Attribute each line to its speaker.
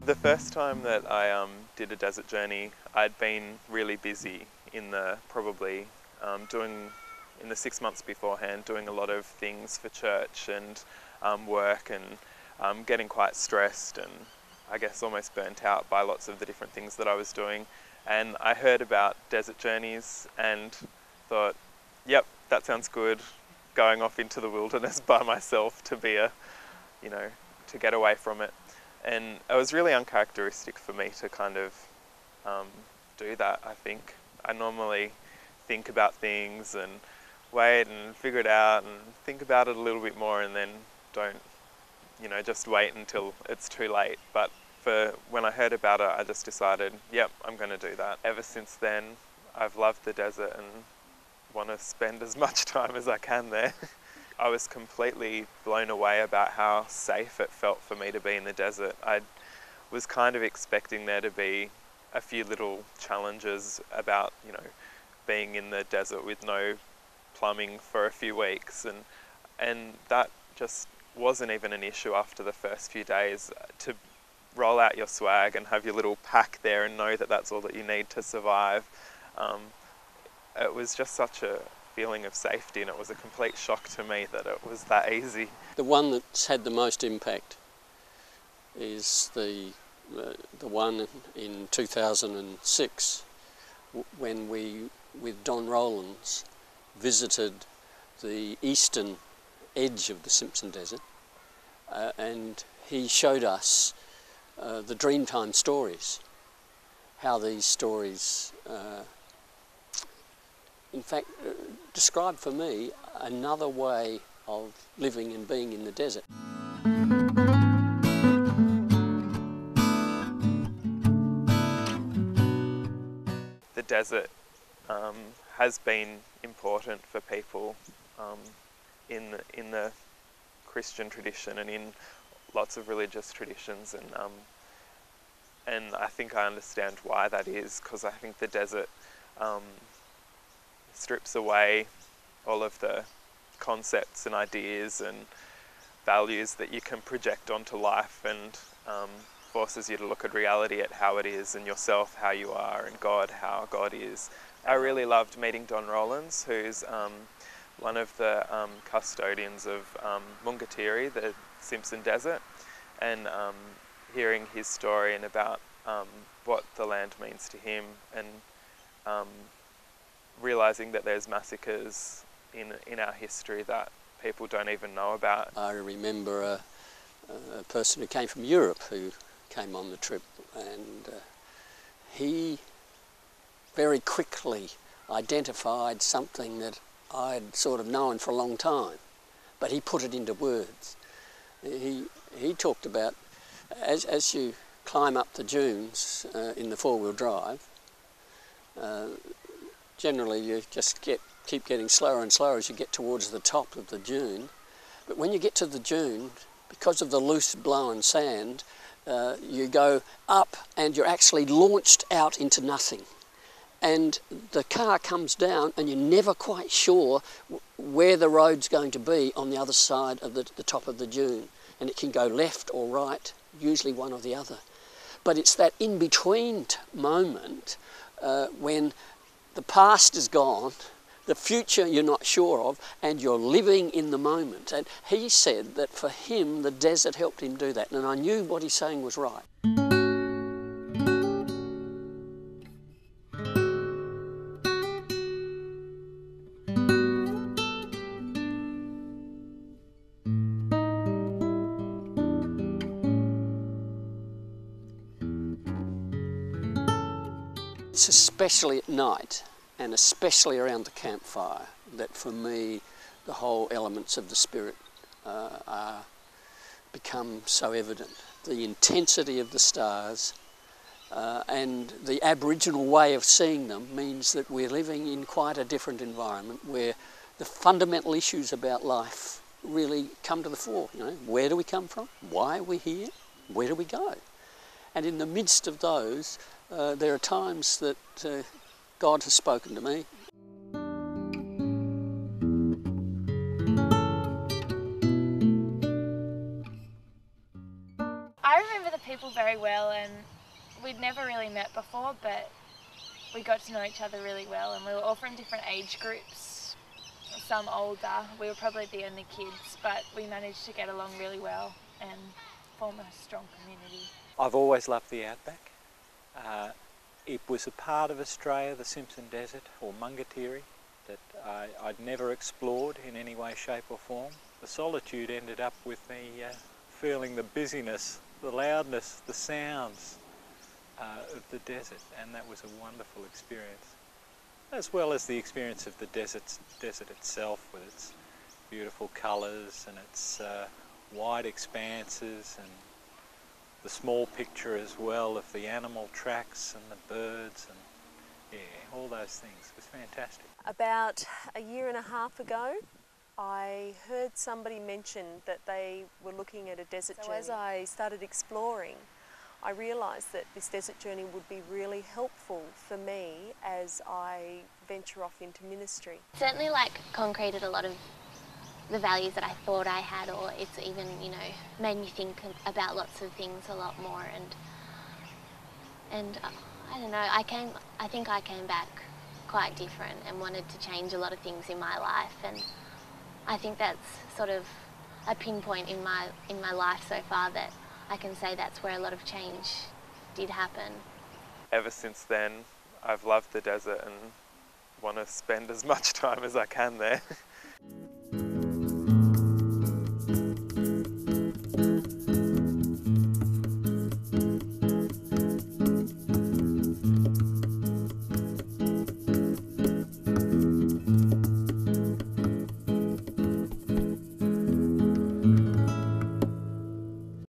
Speaker 1: The first time that I did a desert journey, I'd been really busy in the doing in the 6 months beforehand, doing a lot of things for church and work, and getting quite stressed and I guess almost burnt out by lots of the different things that I was doing. And I heard about desert journeys and thought, yep, that sounds good. Going off into the wilderness by myself to be to get away from it. And it was really uncharacteristic for me to kind of do that, I think. I normally think about things and wait and figure it out and think about it a little bit more and then don't, just wait until it's too late. But when I heard about it, I just decided, yep, I'm going to do that. Ever since then, I've loved the desert and want to spend as much time as I can there. I was completely blown away about how safe it felt for me to be in the desert. I was kind of expecting there to be a few little challenges about, being in the desert with no plumbing for a few weeks, and that just wasn't even an issue after the first few days. To roll out your swag and have your little pack there and know that that's all that you need to survive, it was just such a feeling of safety, and it was a complete shock to me that it was that easy.
Speaker 2: The one that's had the most impact is the one in 2006 when we, with Don Rowlands, visited the eastern edge of the Simpson Desert, and he showed us the Dreamtime stories, how these stories in fact describe for me another way of living and being in the desert.
Speaker 1: The desert has been important for people in the Christian tradition and in lots of religious traditions, and I think I understand why that is, because I think the desert strips away all of the concepts and ideas and values that you can project onto life, and forces you to look at reality at how it is, and yourself, how you are, and God, how God is. I really loved meeting Don Rowlands, who's one of the custodians of Mungatiri, the Simpson Desert, and hearing his story and about what the land means to him, and realising that there's massacres in our history that people don't even know about.
Speaker 2: I remember a person who came from Europe who came on the trip, and he very quickly identified something that I'd sort of known for a long time, but he put it into words. He talked about, as you climb up the dunes in the four-wheel drive, generally you just keep getting slower and slower as you get towards the top of the dune. But when you get to the dune, because of the loose blown sand, you go up and you're actually launched out into nothing. And the car comes down and you're never quite sure where the road's going to be on the other side of the top of the dune. And it can go left or right, usually one or the other. But it's that in-between moment when the past is gone, the future you're not sure of, and you're living in the moment. And he said that for him, the desert helped him do that. And I knew what he's saying was right. It's especially at night, and especially around the campfire, that for me the whole elements of the spirit become so evident. The intensity of the stars and the aboriginal way of seeing them means that we're living in quite a different environment where the fundamental issues about life really come to the fore. Where do we come from? Why are we here? Where do we go? And in the midst of those, there are times that God has spoken to me.
Speaker 3: I remember the people very well, and we'd never really met before, but we got to know each other really well, and we were all from different age groups, some older. We were probably the only kids, but we managed to get along really well and form a strong community.
Speaker 4: I've always loved the outback. It was a part of Australia, the Simpson Desert, or Mungatiri, that I'd never explored in any way, shape or form. The solitude ended up with me feeling the busyness, the loudness, the sounds of the desert, and that was a wonderful experience. As well as the experience of the desert itself, with its beautiful colours and its wide expanses, and the small picture as well of the animal tracks and the birds, and yeah, all those things. It was fantastic.
Speaker 5: About a year and a half ago, I heard somebody mention that they were looking at a desert journey. As I started exploring, I realised that this desert journey would be really helpful for me as I venture off into ministry.
Speaker 6: Certainly concreted a lot of the values that I thought I had, or it's even, made me think about lots of things a lot more, and I don't know, I think I came back quite different and wanted to change a lot of things in my life, and I think that's sort of a pinpoint in my life so far, that I can say that's where a lot of change did happen.
Speaker 1: Ever since then, I've loved the desert and want to spend as much time as I can there.